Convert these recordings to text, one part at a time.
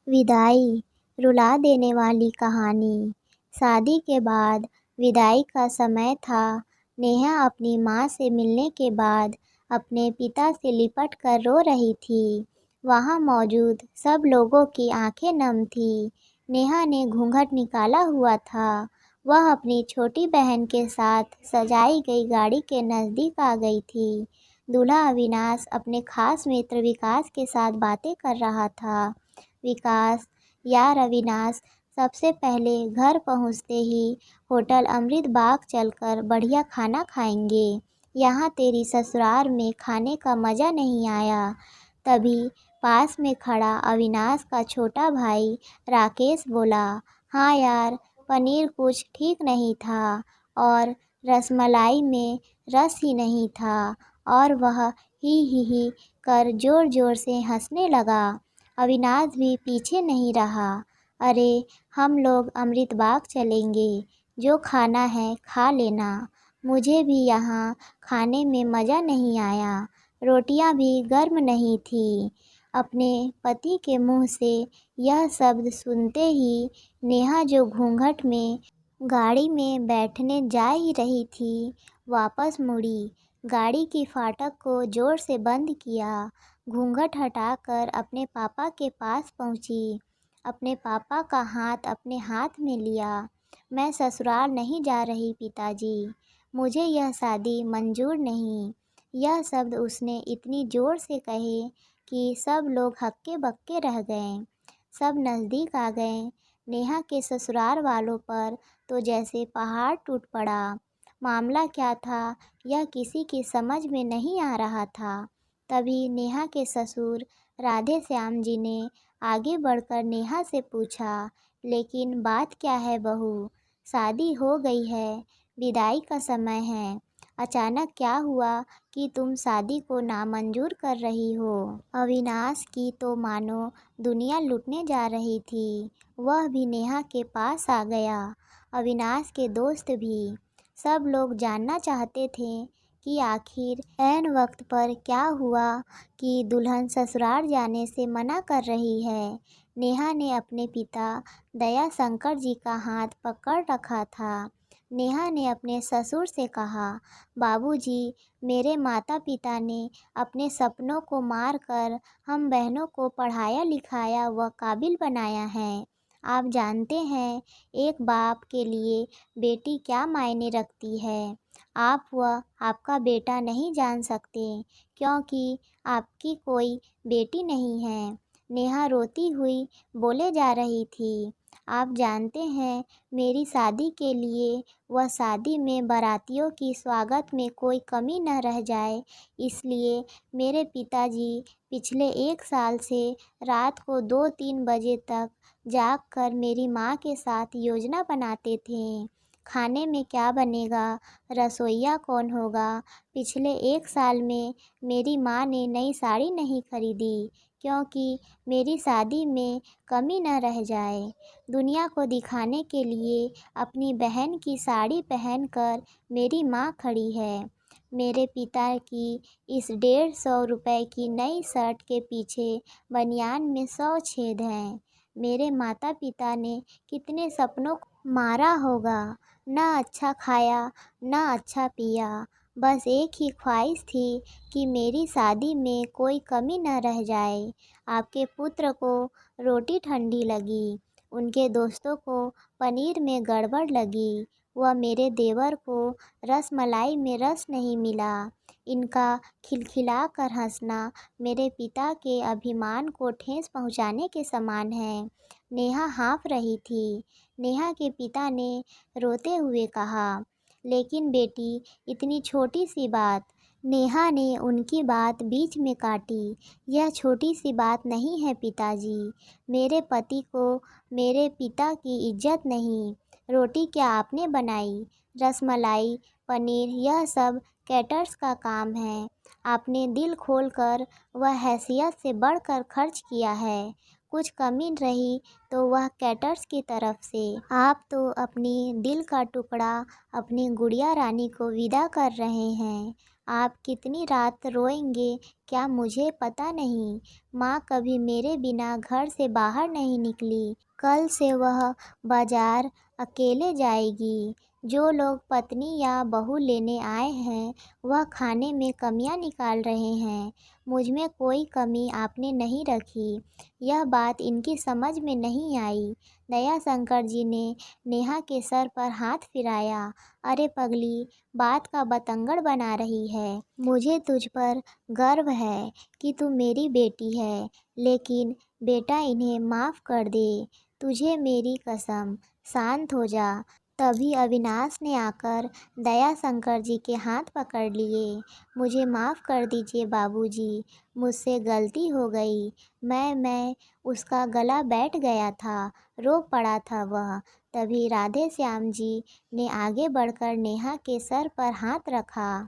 विदाई रुला देने वाली कहानी। शादी के बाद विदाई का समय था। नेहा अपनी माँ से मिलने के बाद अपने पिता से लिपट कर रो रही थी। वहाँ मौजूद सब लोगों की आंखें नम थी। नेहा ने घूंघट निकाला हुआ था। वह अपनी छोटी बहन के साथ सजाई गई गाड़ी के नज़दीक आ गई थी। दूल्हा अविनाश अपने खास मित्र विकास के साथ बातें कर रहा था। विकास, यार अविनाश, सबसे पहले घर पहुंचते ही होटल अमृत बाग चलकर बढ़िया खाना खाएंगे। यहाँ तेरी ससुराल में खाने का मज़ा नहीं आया। तभी पास में खड़ा अविनाश का छोटा भाई राकेश बोला, हाँ यार, पनीर कुछ ठीक नहीं था और रसमलाई में रस ही नहीं था। और वह ही कर ज़ोर ज़ोर से हंसने लगा। अविनाश भी पीछे नहीं रहा। अरे, हम लोग अमृत बाग चलेंगे, जो खाना है खा लेना। मुझे भी यहाँ खाने में मज़ा नहीं आया, रोटियाँ भी गर्म नहीं थी। अपने पति के मुंह से यह शब्द सुनते ही नेहा, जो घूंघट में गाड़ी में बैठने जा ही रही थी, वापस मुड़ी। गाड़ी की फाटक को ज़ोर से बंद किया। घूंघट हटाकर अपने पापा के पास पहुंची। अपने पापा का हाथ अपने हाथ में लिया। मैं ससुराल नहीं जा रही पिताजी, मुझे यह शादी मंजूर नहीं। यह शब्द उसने इतनी ज़ोर से कहे कि सब लोग हक्के बक्के रह गए। सब नज़दीक आ गए। नेहा के ससुराल वालों पर तो जैसे पहाड़ टूट पड़ा। मामला क्या था, यह किसी की समझ में नहीं आ रहा था। तभी नेहा के ससुर राधे श्याम जी ने आगे बढ़कर नेहा से पूछा, लेकिन बात क्या है बहू? शादी हो गई है, विदाई का समय है। अचानक क्या हुआ कि तुम शादी को नामंजूर कर रही हो? अविनाश की तो मानो दुनिया लुटने जा रही थी। वह भी नेहा के पास आ गया, अविनाश के दोस्त भी। सब लोग जानना चाहते थे कि आखिर ऐन वक्त पर क्या हुआ कि दुल्हन ससुराल जाने से मना कर रही है। नेहा ने अपने पिता दया शंकर जी का हाथ पकड़ रखा था। नेहा ने अपने ससुर से कहा, बाबूजी, मेरे माता पिता ने अपने सपनों को मारकर हम बहनों को पढ़ाया लिखाया व काबिल बनाया है। आप जानते हैं एक बाप के लिए बेटी क्या मायने रखती है। आप व आपका बेटा नहीं जान सकते, क्योंकि आपकी कोई बेटी नहीं है। नेहा रोती हुई बोले जा रही थी, आप जानते हैं मेरी शादी के लिए व शादी में बारातियों की स्वागत में कोई कमी न रह जाए, इसलिए मेरे पिताजी पिछले 1 साल से रात को 2-3 बजे तक जागकर मेरी माँ के साथ योजना बनाते थे। खाने में क्या बनेगा, रसोइया कौन होगा। पिछले 1 साल में मेरी माँ ने नई साड़ी नहीं खरीदी, क्योंकि मेरी शादी में कमी न रह जाए। दुनिया को दिखाने के लिए अपनी बहन की साड़ी पहनकर मेरी माँ खड़ी है। मेरे पिता की इस 150 रुपए की नई शर्ट के पीछे बनियान में 100 छेद हैं। मेरे माता पिता ने कितने सपनों को मारा होगा, ना अच्छा खाया ना अच्छा पिया, बस एक ही ख्वाहिश थी कि मेरी शादी में कोई कमी न रह जाए। आपके पुत्र को रोटी ठंडी लगी, उनके दोस्तों को पनीर में गड़बड़ लगी, व मेरे देवर को रसमलाई में रस नहीं मिला। इनका खिलखिला कर हंसना मेरे पिता के अभिमान को ठेस पहुंचाने के समान है। नेहा हाँफ रही थी। नेहा के पिता ने रोते हुए कहा, लेकिन बेटी, इतनी छोटी सी बात। नेहा ने उनकी बात बीच में काटी, यह छोटी सी बात नहीं है पिताजी। मेरे पति को मेरे पिता की इज्जत नहीं। रोटी क्या आपने बनाई? रसमलाई, पनीर, यह सब कैटर्स का काम है। आपने दिल खोलकर व हैसियत से बढ़कर खर्च किया है। कुछ कमी रही तो वह कैटर्स की तरफ से। आप तो अपनी दिल का टुकड़ा अपनी गुड़िया रानी को विदा कर रहे हैं। आप कितनी रात रोएंगे क्या मुझे पता नहीं। माँ कभी मेरे बिना घर से बाहर नहीं निकली। कल से वह बाजार अकेले जाएगी। जो लोग पत्नी या बहू लेने आए हैं वह खाने में कमियां निकाल रहे हैं। मुझ में कोई कमी आपने नहीं रखी। यह बात इनकी समझ में नहीं आई। दया शंकर जी ने नेहा के सर पर हाथ फिराया। अरे पगली, बात का बतंगड़ बना रही है। मुझे तुझ पर गर्व है कि तू मेरी बेटी है, लेकिन बेटा इन्हें माफ़ कर दे। तुझे मेरी कसम, शांत हो जा। तभी अविनाश ने आकर दया शंकर जी के हाथ पकड़ लिए। मुझे माफ़ कर दीजिए बाबूजी, मुझसे गलती हो गई। मैं उसका गला बैठ गया था, रो पड़ा था वह। तभी राधे श्याम जी ने आगे बढ़कर नेहा के सर पर हाथ रखा।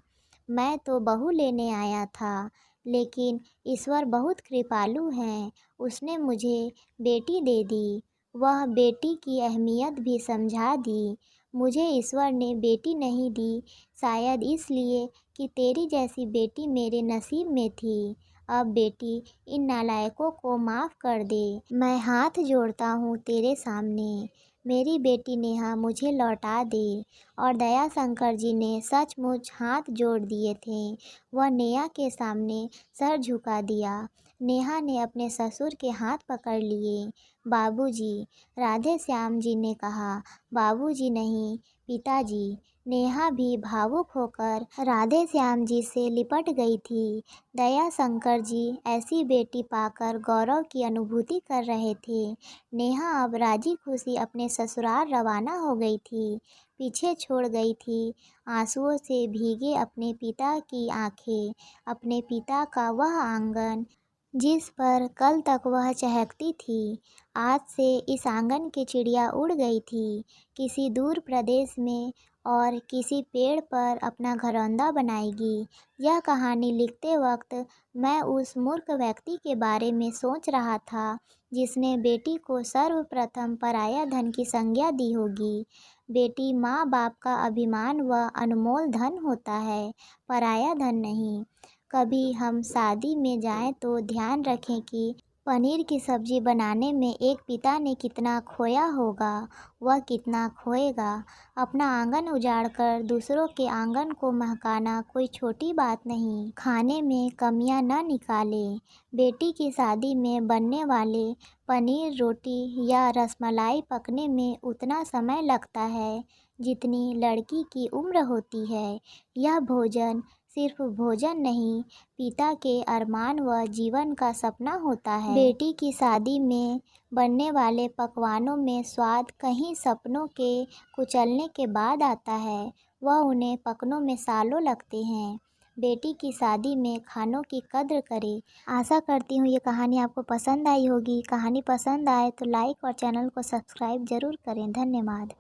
मैं तो बहू लेने आया था, लेकिन ईश्वर बहुत कृपालु हैं, उसने मुझे बेटी दे दी। वह बेटी की अहमियत भी समझा दी। मुझे ईश्वर ने बेटी नहीं दी, शायद इसलिए कि तेरी जैसी बेटी मेरे नसीब में थी। अब बेटी, इन नालायकों को माफ़ कर दे। मैं हाथ जोड़ता हूँ तेरे सामने। मेरी बेटी नेहा मुझे लौटा दे। और दया शंकर जी ने सचमुच हाथ जोड़ दिए थे। वह नेहा के सामने सर झुका दिया। नेहा ने अपने ससुर के हाथ पकड़ लिए। बाबूजी, राधे श्याम जी ने कहा। बाबूजी नहीं, पिताजी। नेहा भी भावुक होकर राधे श्याम जी से लिपट गई थी। दया शंकर जी ऐसी बेटी पाकर गौरव की अनुभूति कर रहे थे। नेहा अब राजी खुशी अपने ससुराल रवाना हो गई थी। पीछे छोड़ गई थी आंसुओं से भीगे अपने पिता की आंखें, अपने पिता का वह आंगन जिस पर कल तक वह चहकती थी। आज से इस आंगन की चिड़िया उड़ गई थी किसी दूर प्रदेश में और किसी पेड़ पर अपना घरौंदा बनाएगी। यह कहानी लिखते वक्त मैं उस मूर्ख व्यक्ति के बारे में सोच रहा था जिसने बेटी को सर्वप्रथम पराया धन की संज्ञा दी होगी। बेटी माँ बाप का अभिमान व अनमोल धन होता है, पराया धन नहीं। कभी हम शादी में जाएं तो ध्यान रखें कि पनीर की सब्ज़ी बनाने में एक पिता ने कितना खोया होगा, वह कितना खोएगा। अपना आंगन उजाड़कर दूसरों के आंगन को महकाना कोई छोटी बात नहीं। खाने में कमियां न निकालें। बेटी की शादी में बनने वाले पनीर, रोटी या रसमलाई पकने में उतना समय लगता है जितनी लड़की की उम्र होती है। यह भोजन सिर्फ भोजन नहीं, पिता के अरमान व जीवन का सपना होता है। बेटी की शादी में बनने वाले पकवानों में स्वाद कहीं सपनों के कुचलने के बाद आता है, वह उन्हें पकने में सालों लगते हैं। बेटी की शादी में खानों की कद्र करें। आशा करती हूँ ये कहानी आपको पसंद आई होगी। कहानी पसंद आए तो लाइक और चैनल को सब्सक्राइब ज़रूर करें। धन्यवाद।